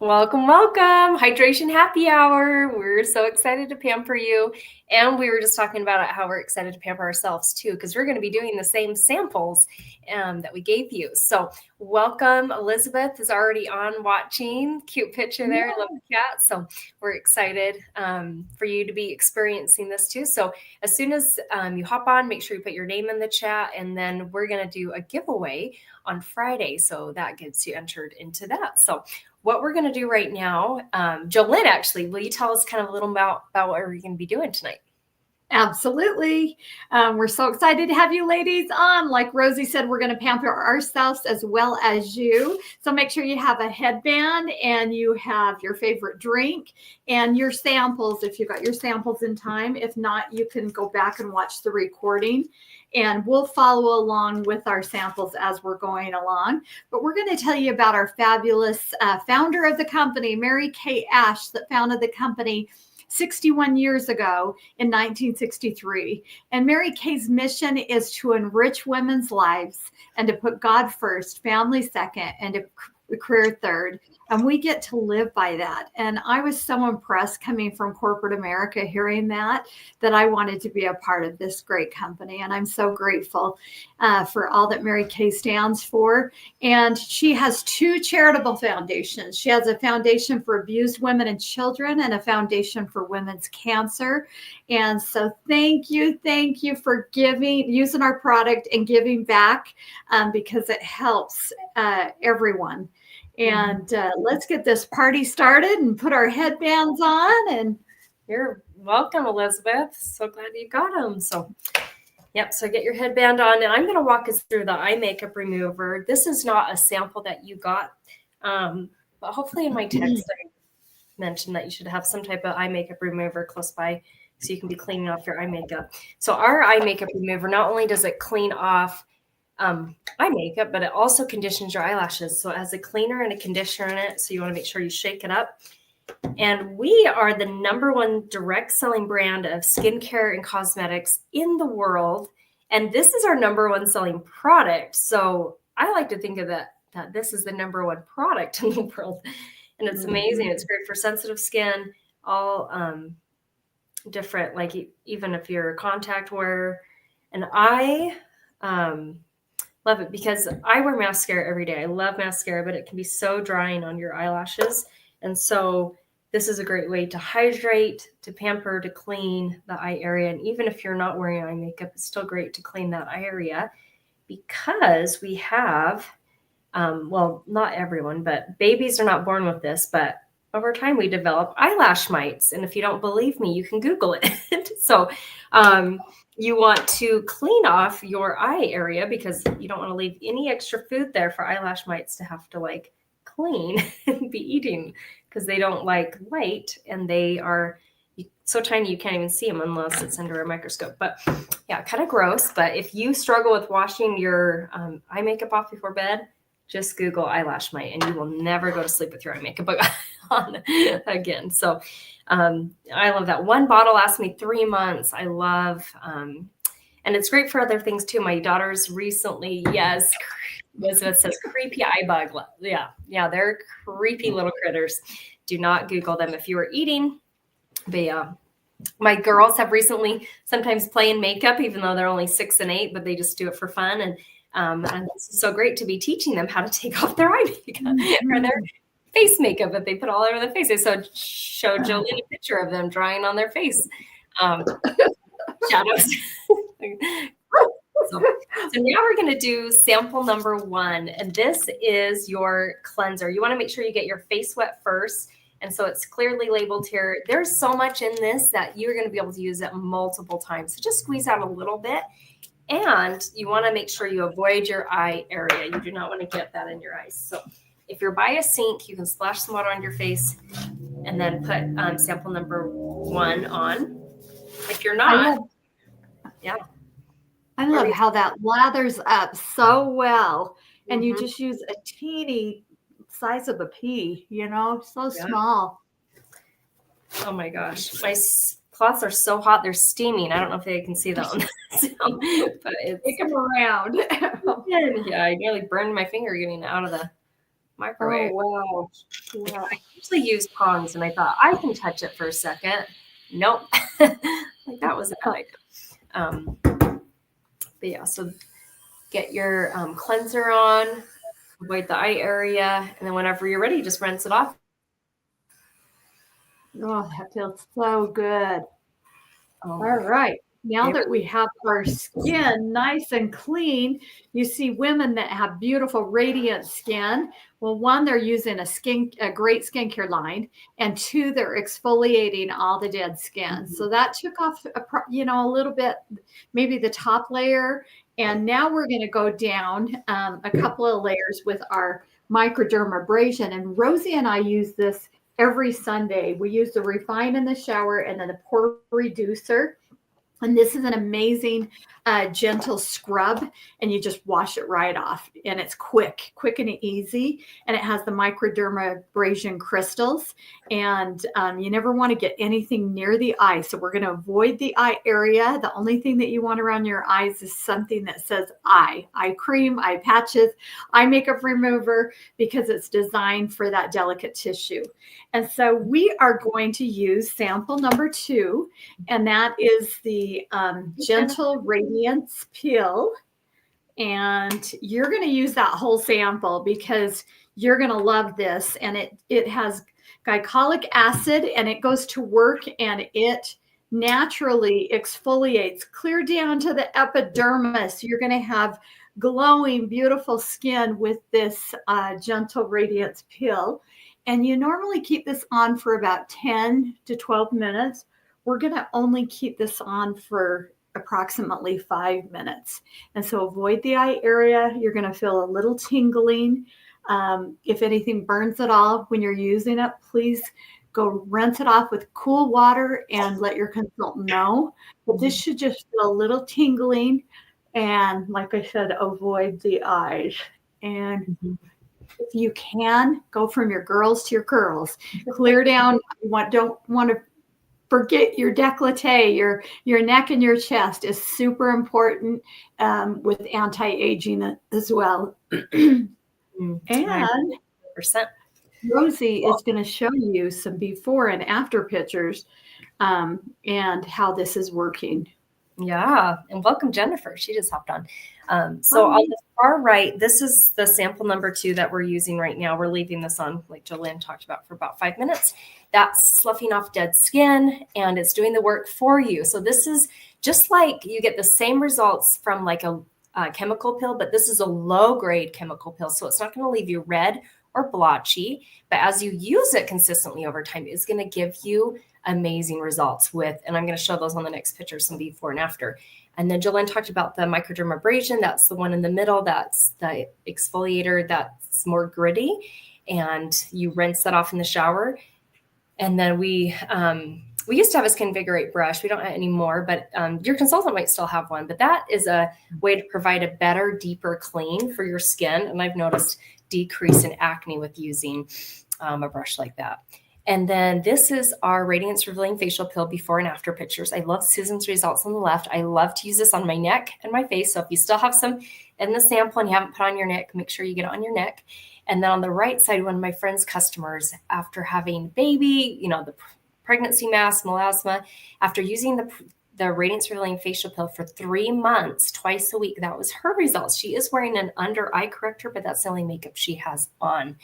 Welcome, welcome. Hydration happy hour. We're so excited to pamper you. And we were just talking about how we're excited to pamper ourselves too, because we're going to be doing the same samples that we gave you. So welcome. Elizabeth is already on watching. Cute picture there. I love the cat. So we're excited for you to be experiencing this too. So as soon as you hop on, make sure you put your name in the chat, and then we're going to do a giveaway on Friday. So that gets you entered into that. So what we're going to do right now, Jolynn, actually, will you tell us kind of a little about what we're going to be doing tonight? Absolutely. We're so excited to have you ladies on. Like Rosie said, we're going to pamper ourselves as well as you. So make sure you have a headband and you have your favorite drink and your samples if you got your samples in time. If not, you can go back and watch the recording. And we'll follow along with our samples as we're going along. But we're going to tell you about our fabulous founder of the company, Mary Kay Ash, that founded the company 61 years ago in 1963. And Mary Kay's mission is to enrich women's lives and to put God first, family second, and a career third. And we get to live by that. And I was so impressed coming from corporate America, hearing that I wanted to be a part of this great company. And I'm so grateful for all that Mary Kay stands for. And she has two charitable foundations. She has a foundation for abused women and children and a foundation for women's cancer. And so thank you for using our product and giving back because it helps everyone. And let's get this party started and put our headbands on. And you're welcome, Elizabeth. So glad you got them. So, yep. So get your headband on, and I'm going to walk us through the eye makeup remover. This is not a sample that you got, but hopefully in my text I mentioned that you should have some type of eye makeup remover close by so you can be cleaning off your eye makeup. So our eye makeup remover, not only does it clean off eye makeup, but it also conditions your eyelashes. So it has a cleaner and a conditioner in it. So you want to make sure you shake it up. And we are the #1 direct selling brand of skincare and cosmetics in the world. And this is our #1 selling product. So I like to think of that this is the #1 product in the world. And it's amazing. It's great for sensitive skin, all different, like even if you're a contact wearer. And I love it because I wear mascara every day. I love mascara, but it can be so drying on your eyelashes. And so this is a great way to hydrate, to pamper, to clean the eye area. And even if you're not wearing eye makeup, it's still great to clean that eye area because we have, well, not everyone, but babies are not born with this, but over time we develop eyelash mites. And if you don't believe me, you can Google it. So, you want to clean off your eye area because you don't want to leave any extra food there for eyelash mites to have to like clean and be eating because they don't like light and they are so tiny you can't even see them unless it's under a microscope. But yeah, kind of gross. But if you struggle with washing your eye makeup off before bed, just Google eyelash mite and you will never go to sleep with your eye makeup on again. So I love that. One bottle lasts me 3 months. I love, and it's great for other things too. My daughter's recently, yes, Elizabeth says creepy eye bug. Yeah, they're creepy little critters. Do not Google them if you are eating. But yeah, my girls have recently sometimes play in makeup, even though they're only 6 and 8, but they just do it for fun. And it's so great to be teaching them how to take off their eye makeup or their face makeup that they put all over their face. I showed Jolene a picture of them drawing on their face. Shadows. So now we're going to do sample #1. And this is your cleanser. You want to make sure you get your face wet first. And so it's clearly labeled here. There's so much in this that you're going to be able to use it multiple times. So just squeeze out a little bit. And you want to make sure you avoid your eye area. You do not want to get that in your eyes. So if you're by a sink, you can splash some water on your face and then put sample #1 on. If you're not, I love how that lathers up so well. And you just use a teeny size of a pea, so small. Oh my gosh. My cloths are so hot. They're steaming. I don't know if they can see that on the sound, but it's take them around. Yeah, I nearly burned my finger getting out of the microwave. Oh, wow. Wow. I usually use tongs, and I thought I can touch it for a second. Nope. Like that was a bad idea. But yeah, so get your cleanser on, avoid the eye area, and then whenever you're ready, just rinse it off. Oh, that feels so good. Oh All my God. right. Now that we have our skin nice and clean, you see women that have beautiful, radiant skin. Well, one, they're using a great skincare line, and two, they're exfoliating all the dead skin. So that took off, a little bit, maybe the top layer. And now we're going to go down a couple of layers with our microdermabrasion. And Rosie and I use this every Sunday. We use the refine in the shower and then the pore reducer. And this is an amazing, gentle scrub, and you just wash it right off. And it's quick and easy. And it has the microdermabrasion crystals. And you never want to get anything near the eye. So we're going to avoid the eye area. The only thing that you want around your eyes is something that says eye cream, eye patches, eye makeup remover, because it's designed for that delicate tissue. And so we are going to use sample number 2, and that is the Gentle Radiance Peel. And you're going to use that whole sample because you're going to love this. And it has glycolic acid, and it goes to work, and it naturally exfoliates clear down to the epidermis. You're going to have glowing, beautiful skin with this Gentle Radiance Peel. And you normally keep this on for about 10 to 12 minutes. We're going to only keep this on for approximately 5 minutes. And so avoid the eye area. You're going to feel a little tingling. If anything burns at all when you're using it, please go rinse it off with cool water and let your consultant know. But this should just feel a little tingling. And like I said, avoid the eyes. And if you can, go from your girls to your curls. Clear down. You don't want to forget your décolleté, your neck and your chest is super important with anti-aging as well. And 100%. Rosie is going to show you some before and after pictures and how this is working. Yeah, and welcome Jennifer. She just hopped on. So on the far right, this is the sample number 2 that we're using right now. We're leaving this on, like Jolynn talked about, for about 5 minutes. That's sloughing off dead skin, and it's doing the work for you. So this is just like you get the same results from like a chemical pill, but this is a low-grade chemical pill, so it's not going to leave you red or blotchy. But as you use it consistently over time, it's going to give you amazing results with, and I'm going to show those on the next picture, some before and after. And then Jolynn talked about the microdermabrasion. That's the one in the middle. That's the exfoliator that's more gritty. And you rinse that off in the shower. And then we used to have a Skin Vigorate brush. We don't anymore, but your consultant might still have one. But that is a way to provide a better, deeper clean for your skin. And I've noticed decrease in acne with using a brush like that. And then this is our Radiance Revealing Facial Peel before and after pictures. I love Susan's results on the left. I love to use this on my neck and my face. So if you still have some in the sample and you haven't put on your neck, make sure you get it on your neck. And then on the right side, one of my friend's customers, after having baby, the pregnancy mask, melasma, after using the Radiance Revealing Facial Peel for 3 months, twice a week, that was her results. She is wearing an under eye corrector, but that's the only makeup she has on.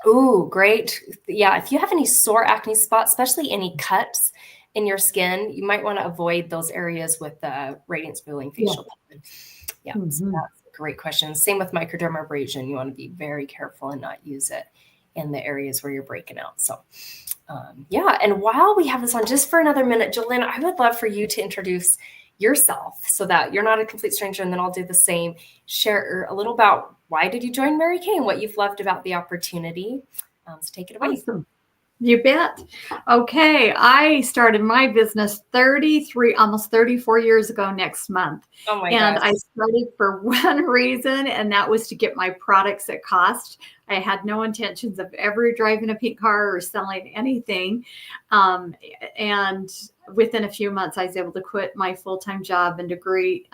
Oh, great. Yeah, if you have any sore acne spots, especially any cuts in your skin, you might want to avoid those areas with the Radiance Revealing Facial Peel. Yeah, so that's a great question. Same with microdermabrasion. You want to be very careful and not use it in the areas where you're breaking out. So, yeah, and while we have this on just for another minute, Jolynn, I would love for you to introduce yourself so that you're not a complete stranger, and then I'll do the same. Share a little about why did you join Mary Kay and what you've loved about the opportunity. So take it away. Awesome. You bet. Okay. I started my business almost 34 years ago next month. Oh my And gosh. I started for one reason, and that was to get my products at cost. I had no intentions of ever driving a pink car or selling anything. And within a few months, I was able to quit my full-time job and degree.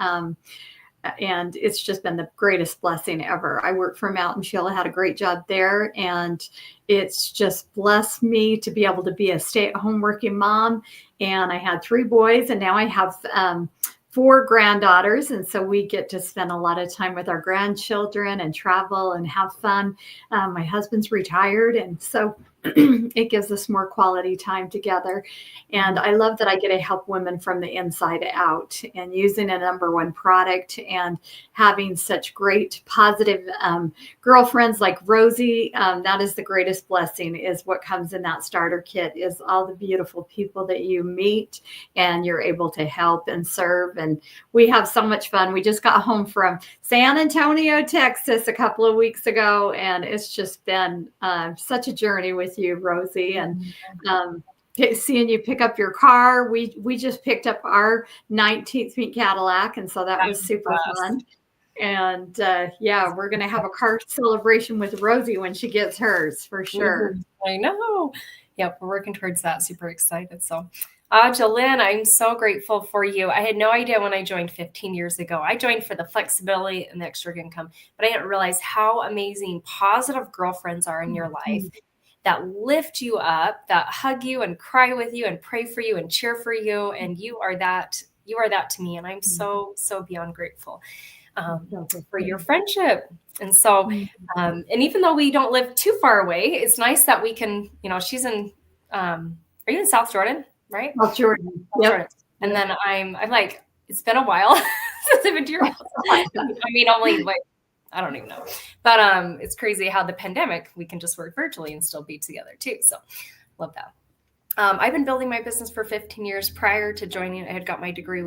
and it's just been the greatest blessing ever. I worked for Mountain Chill. I had a great job there, and it's just blessed me to be able to be a stay-at-home working mom. And I had 3 boys, and now I have 4 granddaughters. And so we get to spend a lot of time with our grandchildren and travel and have fun. My husband's retired, and so it gives us more quality time together. And I love that I get to help women from the inside out, and using a #1 product and having such great positive girlfriends like Rosie. That is the greatest blessing, is what comes in that starter kit, is all the beautiful people that you meet and you're able to help and serve. And we have so much fun. We just got home from San Antonio, Texas a couple of weeks ago, and it's just been such a journey with you, Rosie. And seeing you pick up your car, we just picked up our 19th Pink Cadillac, and so that was super fun. And yeah, we're gonna have a car celebration with Rosie when she gets hers, for sure. I know. Yep, we're working towards that. Super excited. So Jolynn, I'm so grateful for you. I had no idea when I joined 15 years ago. I joined for the flexibility and the extra income, but I didn't realize how amazing positive girlfriends are in your life that lift you up, that hug you and cry with you and pray for you and cheer for you. And you are that to me. And I'm so beyond grateful for your friendship. And so, and even though we don't live too far away, it's nice that we can, she's in, are you in South Jordan? Right? South Jordan. Yep. And then I'm like, it's been a while since I've been to your house. I mean, only like, I don't even know. But it's crazy how the pandemic, we can just work virtually and still be together too. So love that. I've been building my business for 15 years. Prior to joining, I had got my degree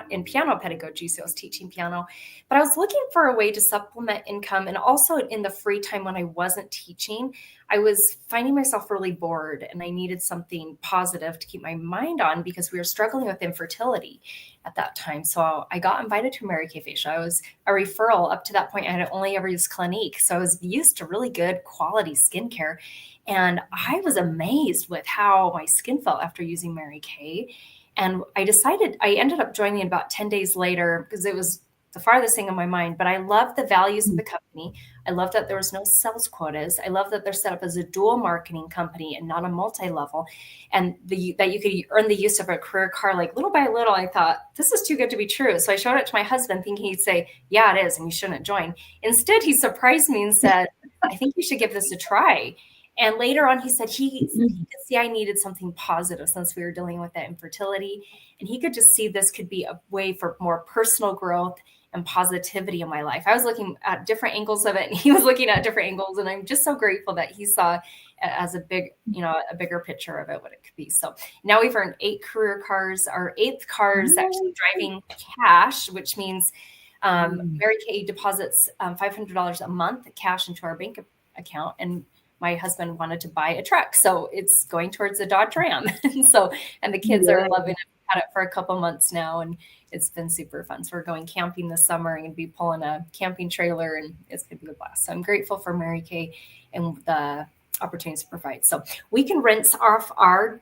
in piano pedagogy, so I was teaching piano. But I was looking for a way to supplement income, and also in the free time when I wasn't teaching, I was finding myself really bored, and I needed something positive to keep my mind on because we were struggling with infertility at that time. So I got invited to Mary Kay Facial. I was a referral. Up to that point, I had only ever used Clinique, so I was used to really good quality skincare. And I was amazed with how my skin felt after using Mary Kay. And I ended up joining about 10 days later because it was the farthest thing in my mind. But I love the values of the company. I love that there was no sales quotas. I love that they're set up as a dual marketing company and not a multi-level. And that you could earn the use of a career card. Like little by little, I thought, this is too good to be true. So I showed it to my husband thinking he'd say, yeah, it is, and you shouldn't join. Instead, he surprised me and said, I think you should give this a try. And later on, he said he could see I needed something positive since we were dealing with that infertility. And he could just see this could be a way for more personal growth and positivity in my life. I was looking at different angles of it, and he was looking at different angles. And I'm just so grateful that he saw as a bigger picture of it, what it could be. So now we've earned 8 career cars. Our 8th car is actually driving cash, which means Mary Kay deposits $500 a month cash into our bank account. And my husband wanted to buy a truck, so it's going towards a Dodge Ram. And the kids are loving it. We've had it for a couple months now, and it's been super fun. So we're going camping this summer and be pulling a camping trailer, and it's going to be a blast. So I'm grateful for Mary Kay and the opportunities to provide. So we can rinse off our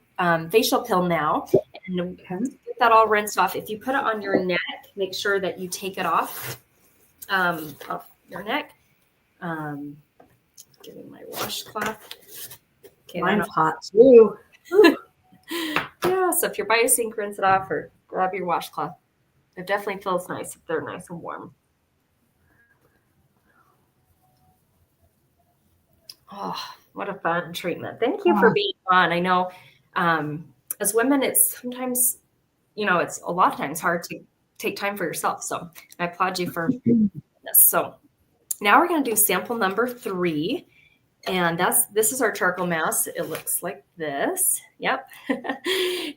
facial pill now, and get that all rinsed off. If you put it on your neck, make sure that you take it off your neck. Getting my washcloth. Okay, mine's hot too. Yeah, so if you're by a sink, rinse it off or grab your washcloth. It definitely feels nice if they're nice and warm. Oh, what a fun treatment. Thank you for being on. I know as women, it's sometimes, it's a lot of times hard to take time for yourself. So I applaud you for this. So now we're going to do sample number 3. And this is our charcoal mask. It looks like this. Yep.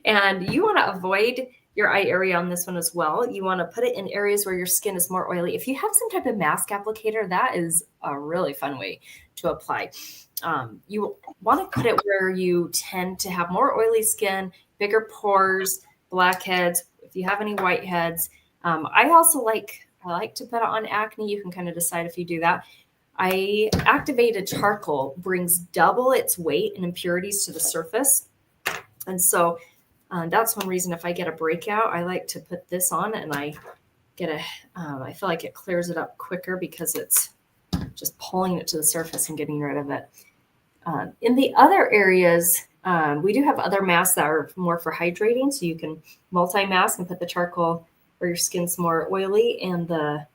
And you want to avoid your eye area on this one as well. You want to put it in areas where your skin is more oily. If you have some type of mask applicator, that is a really fun way to apply. You want to put it where you tend to have more oily skin, bigger pores, blackheads. If you have any whiteheads, I also like to put it on acne. You can kind of decide if you do that. Activated charcoal brings double its weight and impurities to the surface. And so that's one reason if I get a breakout, I like to put this on and I get a, I feel like it clears it up quicker because it's just pulling it to the surface and getting rid of it. In the other areas, we do have other masks that are more for hydrating. So you can multi-mask and put the charcoal where your skin's more oily and the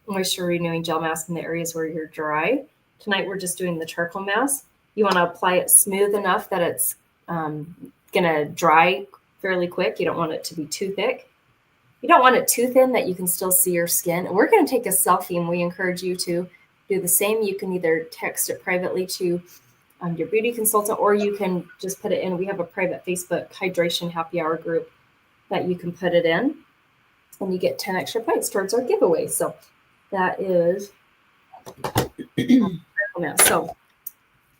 moisture renewing gel mask in the areas where you're dry. Tonight, we're just doing the charcoal mask. You want to apply it smooth enough that it's going to dry fairly quick. You don't want it to be too thick. You don't want it too thin that you can still see your skin. And we're going to take a selfie, and we encourage you to do the same. You can either text it privately to your beauty consultant, or you can just put it in. We have a private Facebook hydration happy hour group that you can put it in, and you get 10 extra points towards our giveaway. So that is so.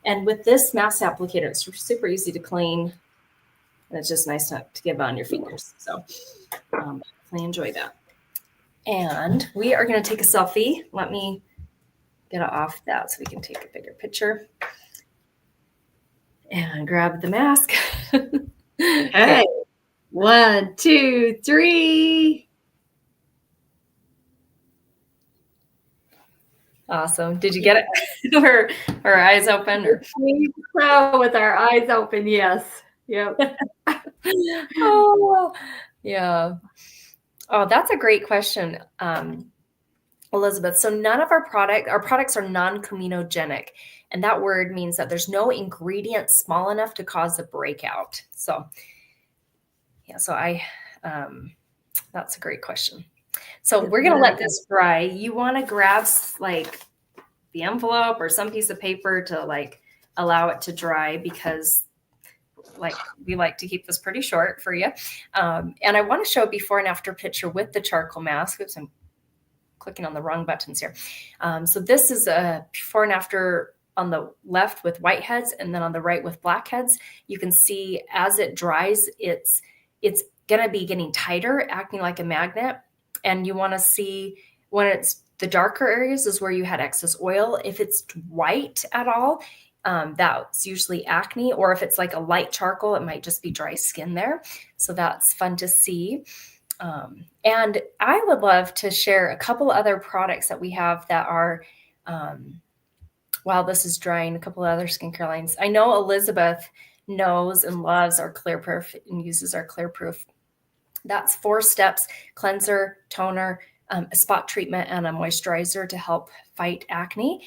And with this mask applicator, it's super easy to clean, and it's just nice to give on your fingers. So definitely enjoy that. And we are going to take a selfie. Let me get it off that so we can take a bigger picture. And grab the mask. Okay. 1, 2, 3. Awesome. Did you get it? Her eyes open? Or? So with our eyes open, yes. Yep. Oh, yeah. Oh, that's a great question, Elizabeth. So none of our products are non-comedogenic. And that word means that there's no ingredient small enough to cause a breakout. So yeah, so that's a great question. So we're going to let this dry. You want to grab like the envelope or some piece of paper to like allow it to dry, because like we like to keep this pretty short for you. And I want to show a before and after picture with the charcoal mask. Oops, I'm clicking on the wrong buttons here. So this is a before and after on the left with white heads, and then on the right with black heads. You can see as it dries, it's going to be getting tighter, acting like a magnet. And you want to see when it's the darker areas is where you had excess oil. If it's white at all, that's usually acne, or if it's like a light charcoal, it might just be dry skin there. So that's fun to see. And I would love to share a couple other products that we have that are, while this is drying, a couple of other skincare lines. I know Elizabeth knows and loves our Clear Proof and uses our Clear Proof. That's 4 steps: cleanser, toner, a spot treatment, and a moisturizer to help fight acne.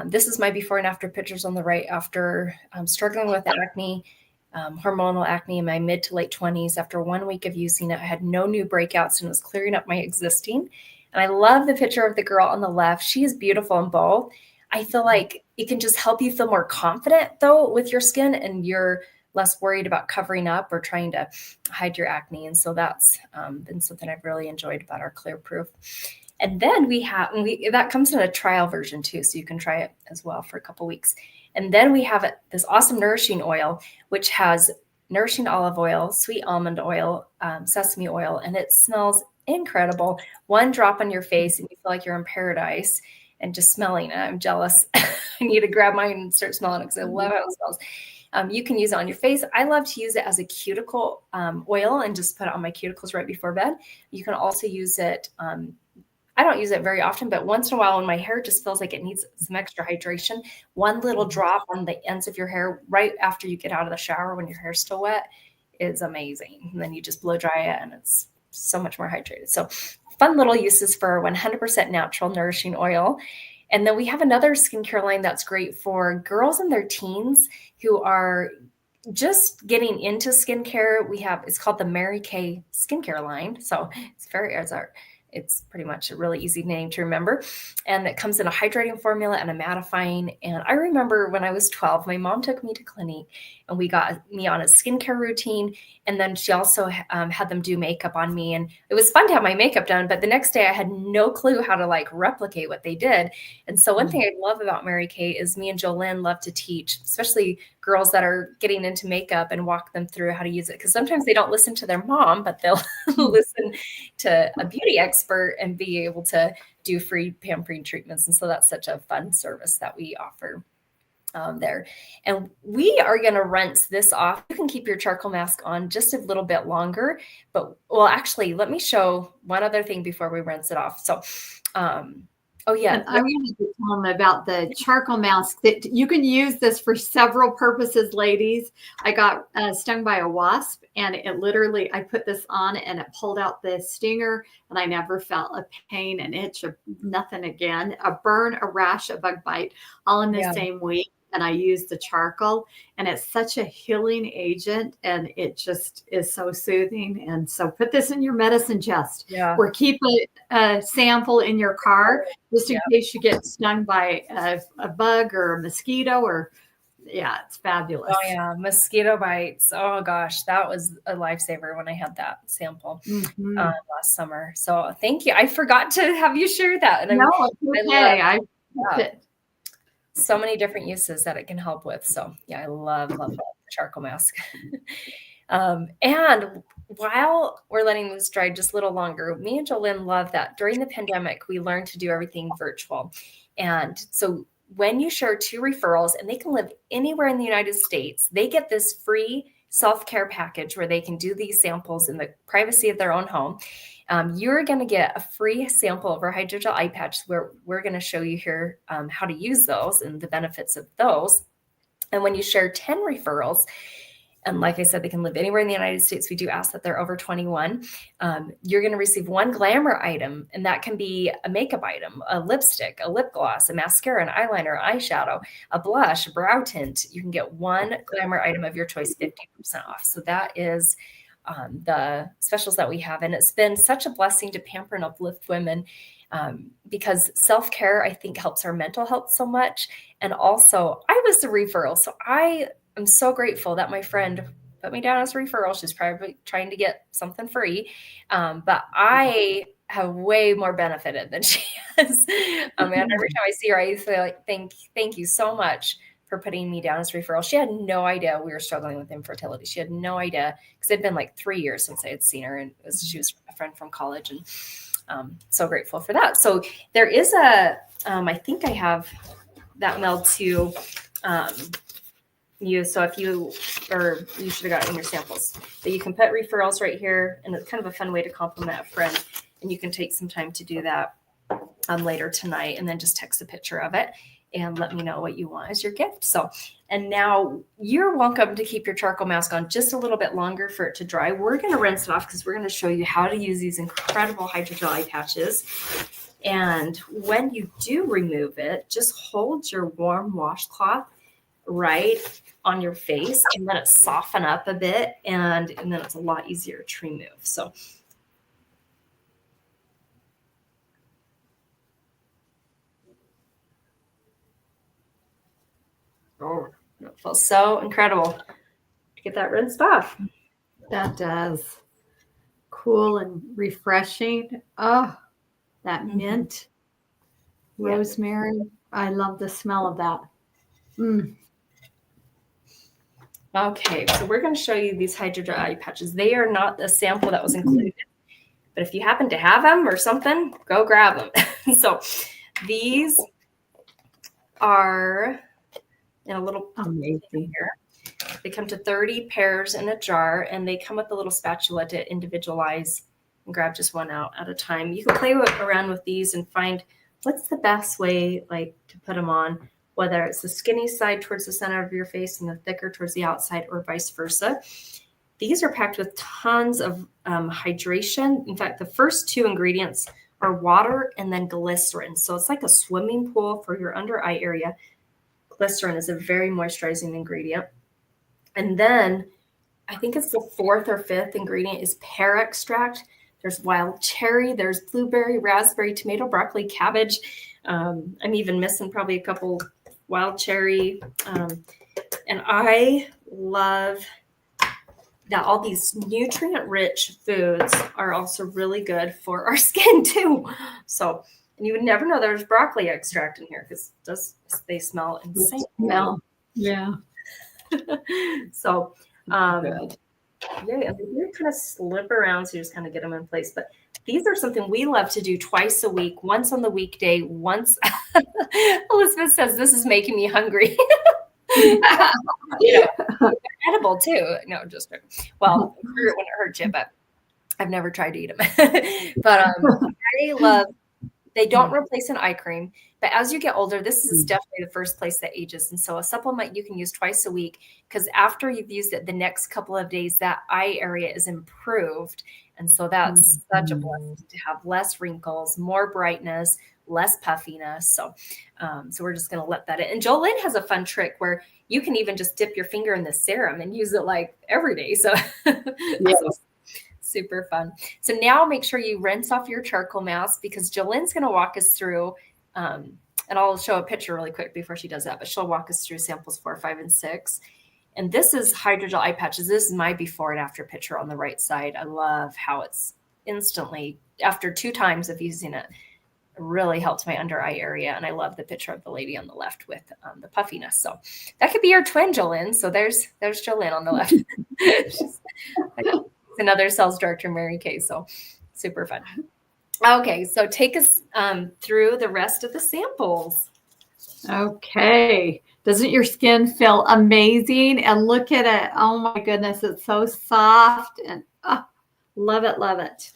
This is my before and after pictures on the right after struggling with acne, hormonal acne in my mid to late 20s. After 1 week of using it, I had no new breakouts and was clearing up my existing. And I love the picture of the girl on the left. She is beautiful in both. I feel like it can just help you feel more confident, though, with your skin, and you're less worried about covering up or trying to hide your acne. And so that's been something I've really enjoyed about our Clear Proof. And then that comes in a trial version too, so you can try it as well for a couple weeks. And then we have this awesome nourishing oil, which has nourishing olive oil, sweet almond oil, sesame oil, and it smells incredible. 1 drop on your face and you feel like you're in paradise. And just smelling it, I'm jealous. I need to grab mine and start smelling it because I love how it smells. You can use it on your face. I love to use it as a cuticle oil and just put it on my cuticles right before bed. You can also use it. I don't use it very often, but once in a while when my hair just feels like it needs some extra hydration, 1 little drop on the ends of your hair right after you get out of the shower when your hair's still wet is amazing. And then you just blow dry it and it's so much more hydrated. So fun little uses for 100% natural nourishing oil. And then we have another skincare line that's great for girls in their teens who are just getting into skincare. It's called the Mary Kay skincare line. So it's pretty much a really easy name to remember. And it comes in a hydrating formula and a mattifying. And I remember when I was 12, my mom took me to Clinique and we got me on a skincare routine. And then she also had them do makeup on me. And it was fun to have my makeup done. But the next day I had no clue how to like replicate what they did. And so one thing I love about Mary Kay is me and Jolynn love to teach, especially girls that are getting into makeup, and walk them through how to use it. Because sometimes they don't listen to their mom, but they'll listen to a beauty expert and be able to do free pampering treatments. And so that's such a fun service that we offer. there. And we are going to rinse this off. You can keep your charcoal mask on just a little bit longer, but well, actually, let me show one other thing before we rinse it off. So, oh yeah. And I wanted to tell them about the charcoal mask that you can use this for several purposes, ladies. I got stung by a wasp, and it literally, I put this on and it pulled out the stinger, and I never felt a pain, an itch, or nothing again. A burn, a rash, a bug bite, all in the same week. And I use the charcoal, and it's such a healing agent, and it just is so soothing. And so put this in your medicine chest, or keep a sample in your car just in case you get stung by a bug or a mosquito, or it's fabulous. Oh yeah, mosquito bites. Oh gosh, that was a lifesaver when I had that sample last summer. So thank you. I forgot to have you share that. And no, it's okay. I love it. So many different uses that it can help with. So yeah, I love the charcoal mask. And while we're letting this dry just a little longer, me and Jolynn love that during the pandemic, we learned to do everything virtual. And so when you share 2 referrals, and they can live anywhere in the United States, they get this free self-care package where they can do these samples in the privacy of their own home. You're going to get a free sample of our hydrogel eye patch, where we're going to show you here how to use those and the benefits of those. And when you share 10 referrals, and like I said, they can live anywhere in the United States. We do ask that they're over 21. You're going to receive 1 glamour item, and that can be a makeup item, a lipstick, a lip gloss, a mascara, an eyeliner, eyeshadow, a blush, a brow tint. You can get 1 glamour item of your choice, 50% off. So that is the specials that we have. And it's been such a blessing to pamper and uplift women because self-care, I think, helps our mental health so much. And also, I was the referral. So I'm so grateful that my friend put me down as a referral. She's probably trying to get something free. But I have way more benefited than she has. And every time I see her, I feel like, thank you so much for putting me down as a referral. She had no idea we were struggling with infertility. She had no idea, because it'd been like 3 years since I had seen her, and she was a friend from college, and so grateful for that. So there is I think I have that mailed to you. So if you should have gotten your samples, but you can put referrals right here, and it's kind of a fun way to compliment a friend. And you can take some time to do that later tonight, and then just text a picture of it and let me know what you want as your gift. So, and now you're welcome to keep your charcoal mask on just a little bit longer for it to dry. We're going to rinse it off because we're going to show you how to use these incredible hydrogel eye patches. And when you do remove it, just hold your warm washcloth right on your face and let it soften up a bit. And then it's a lot easier to remove. So it feels so incredible to get that rinsed off. That does. Cool and refreshing. Oh, that mint, rosemary. I love the smell of that. Okay, so we're going to show you these hydrogel eye patches. They are not a sample that was included, but if you happen to have them or something, go grab them. So these are in a little amazing here. They come to 30 pairs in a jar, and they come with a little spatula to individualize and grab just one out at a time. You can play around with these and find what's the best way to put them on, whether it's the skinny side towards the center of your face and the thicker towards the outside, or vice versa. These are packed with tons of hydration. In fact, the first 2 ingredients are water and then glycerin. So it's like a swimming pool for your under eye area. Glycerin is a very moisturizing ingredient. And then I think it's the 4th or 5th ingredient is pear extract. There's wild cherry, there's blueberry, raspberry, tomato, broccoli, cabbage. I'm even missing probably a couple wild cherry. And I love that all these nutrient-rich foods are also really good for our skin too. So, and you would never know there's broccoli extract in here because they smell insane. Yeah. So, yeah, and they kind of slip around, so you just kind of get them in place. But These are something we love to do twice a week, once on the weekday, once. Elizabeth says, this is making me hungry. They're edible too. No, just kidding. Well, it hurt when it hurt you, but I've never tried to eat them. But I love, they don't replace an eye cream, but as you get older, this is definitely the first place that ages. And so a supplement you can use twice a week, because after you've used it the next couple of days, that eye area is improved. And so that's such a blessing to have less wrinkles, more brightness, less puffiness. So we're just going to let that in. And Jolene has a fun trick where you can even just dip your finger in the serum and use it like every day. So, so super fun. So now make sure you rinse off your charcoal mask, because Jolene's going to walk us through, and I'll show a picture really quick before she does that, but she'll walk us through samples 4, 5, and 6. And this is hydrogel eye patches. This is my before and after picture on the right side. I love how it's instantly, after 2 times of using it, really helped my under eye area. And I love the picture of the lady on the left with the puffiness. So that could be your twin, Jolene. So there's Jolene on the left. Another sales director, Mary Kay. So super fun. Okay, so take us through the rest of the samples. Okay. Doesn't your skin feel amazing? And look at it. Oh my goodness, it's so soft and love it, love it.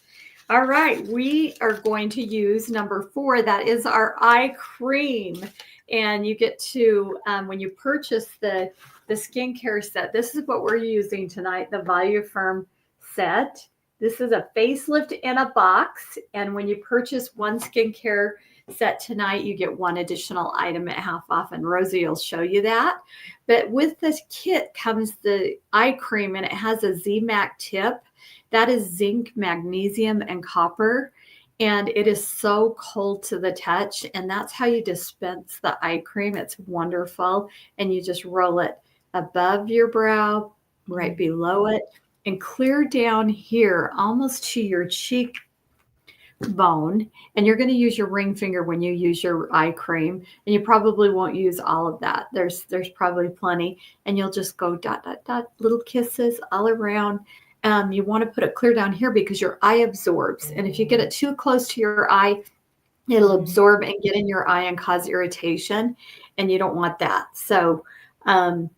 All right, we are going to use number 4. That is our eye cream. And you get to, when you purchase the skincare set, this is what we're using tonight, the Value Firm set. This is a facelift in a box. And when you purchase one skincare set tonight, you get 1 additional item at half off, and Rosie will show you that. But with this kit comes the eye cream, and it has a ZMAC tip. That is zinc, magnesium, and copper. And it is so cold to the touch. And that's how you dispense the eye cream. It's wonderful. And you just roll it above your brow, right below it, and clear down here almost to your cheek bone. And you're going to use your ring finger when you use your eye cream, and you probably won't use all of that. There's probably plenty, and you'll just go dot, dot, dot, little kisses all around. You want to put it clear down here because your eye absorbs. And if you get it too close to your eye, it'll absorb and get in your eye and cause irritation, and you don't want that. So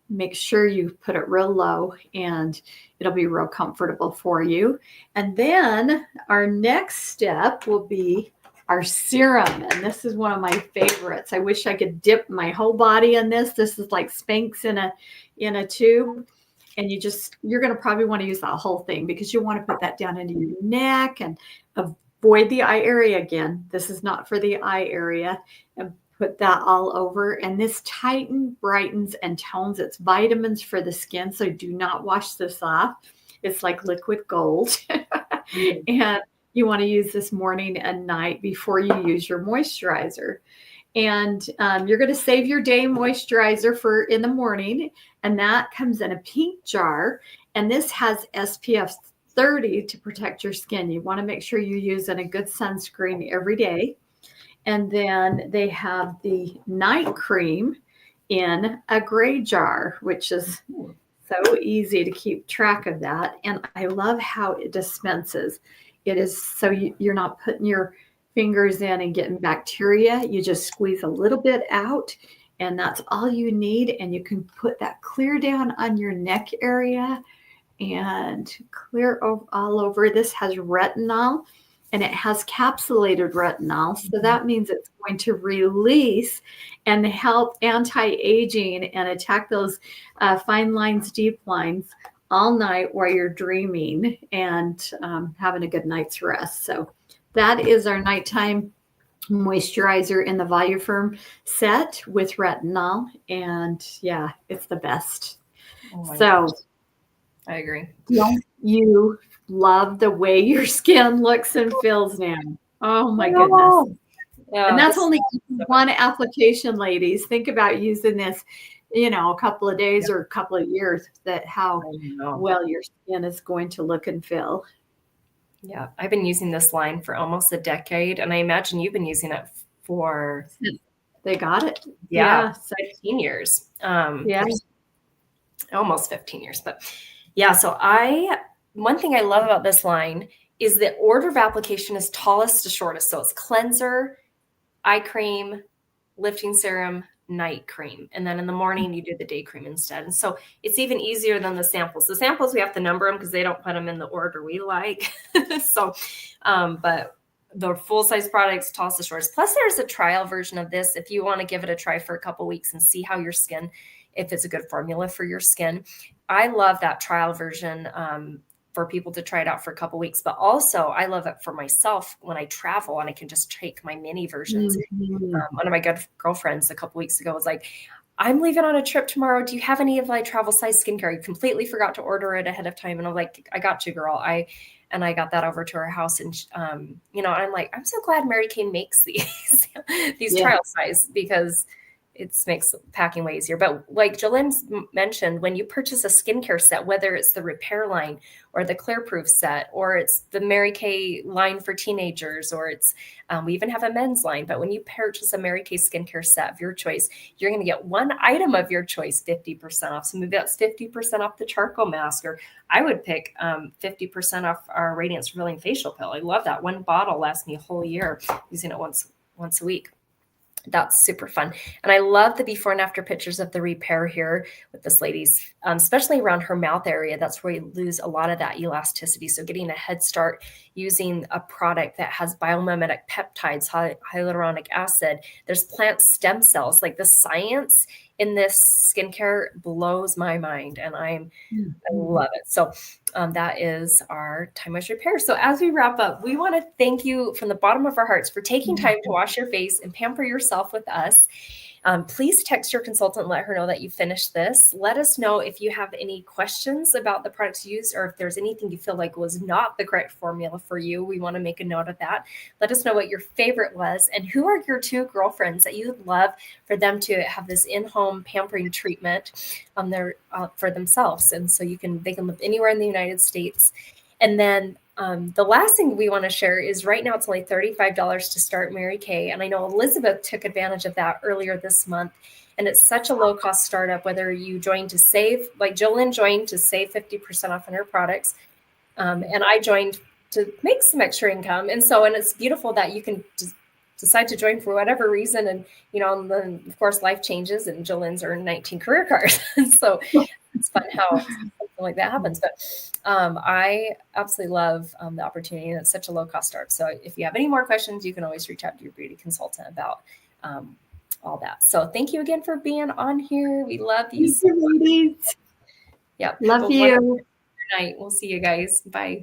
make sure you put it real low, and it'll be real comfortable for you. And then our next step will be our serum. And this is one of my favorites. I wish I could dip my whole body in this. This is like Spanx in a tube. And you're going to probably want to use that whole thing, because you want to put that down into your neck and avoid the eye area again. This is not for the eye area. And put that all over. And this tightens, brightens, and tones. It's vitamins for the skin. So do not wash this off. It's like liquid gold. And you want to use this morning and night before you use your moisturizer. And you're going to save your day moisturizer for in the morning. And that comes in a pink jar. And this has SPF 30 to protect your skin. You want to make sure you're using a good sunscreen every day. And then they have the night cream in a gray jar, which is so easy to keep track of that. And I love how it dispenses. It is so you're not putting your fingers in and getting bacteria. You just squeeze a little bit out, and that's all you need. And you can put that clear down on your neck area and clear all over. This has retinol, and it has capsulated retinol. So that means it's going to release and help anti-aging and attack those fine lines, deep lines all night while you're dreaming and having a good night's rest. So that is our nighttime moisturizer in the Value Firm set with retinol. And yeah, it's the best. So I agree. Don't you love the way your skin looks and feels now? Oh my goodness. Yeah, and that's only one application, ladies. Think about using this, a couple of days or a couple of years, how well your skin is going to look and feel. Yeah, I've been using this line for almost a decade, and I imagine you've been using it for... They got it. Yeah. 15 years. Almost 15 years. But yeah, so one thing I love about this line is the order of application is tallest to shortest. So it's cleanser, eye cream, lifting serum, night cream. And then in the morning, you do the day cream instead. And so it's even easier than the samples. The samples, we have to number them because they don't put them in the order we like. So, but the full-size products, tallest to shortest. Plus, there's a trial version of this if you want to give it a try for a couple weeks and see how your skin, if it's a good formula for your skin. I love that trial version for people to try it out for a couple weeks, but also I love it for myself when I travel and I can just take my mini versions. One of my good girlfriends a couple weeks ago was like, I'm leaving on a trip tomorrow. Do you have any of my travel size skincare? I completely forgot to order it ahead of time. And I'm like, I got you, girl. I got that over to her house. And, I'm like, I'm so glad Mary Kay makes these trial size, because it makes packing way easier. But like Jolene mentioned, when you purchase a skincare set, whether it's the repair line or the clear proof set, or it's the Mary Kay line for teenagers, or it's, we even have a men's line, but when you purchase a Mary Kay skincare set of your choice, you're going to get one item of your choice 50% off. So maybe that's 50% off the charcoal mask, or I would pick 50% off our Radiance Revealing Facial Pill. I love that. One bottle lasts me a whole year, using it once a week. That's super fun. And I love the before and after pictures of the repair here with this lady's, especially around her mouth area. That's where you lose a lot of that elasticity. So getting a head start using a product that has biomimetic peptides, hyaluronic acid, there's plant stem cells. Like the science in this skincare blows my mind, and I love it. So that is our time wash repair. So as we wrap up, we want to thank you from the bottom of our hearts for taking time to wash your face and pamper yourself with us. Please text your consultant and let her know that you finished this. Let us know if you have any questions about the products used, or if there's anything you feel like was not the correct formula for you. We want to make a note of that. Let us know what your favorite was, and who are your two girlfriends that you'd love for them to have this in-home pampering treatment for themselves. And so they can live anywhere in the United States. And then the last thing we want to share is right now it's only $35 to start Mary Kay. And I know Elizabeth took advantage of that earlier this month. And it's such a low cost startup, whether you join to save, like Jolene joined to save 50% off on her products. And I joined to make some extra income. And it's beautiful that you can just decide to join for whatever reason. And, and then of course life changes, and Jolene's earned 19 career cards. So it's fun how something like that happens. But I absolutely love the opportunity, and it's such a low cost start. So if you have any more questions, you can always reach out to your beauty consultant about all that. So thank you again for being on here. We love you. Thank you, ladies. Yep. Love you. Good night. We'll see you guys. Bye.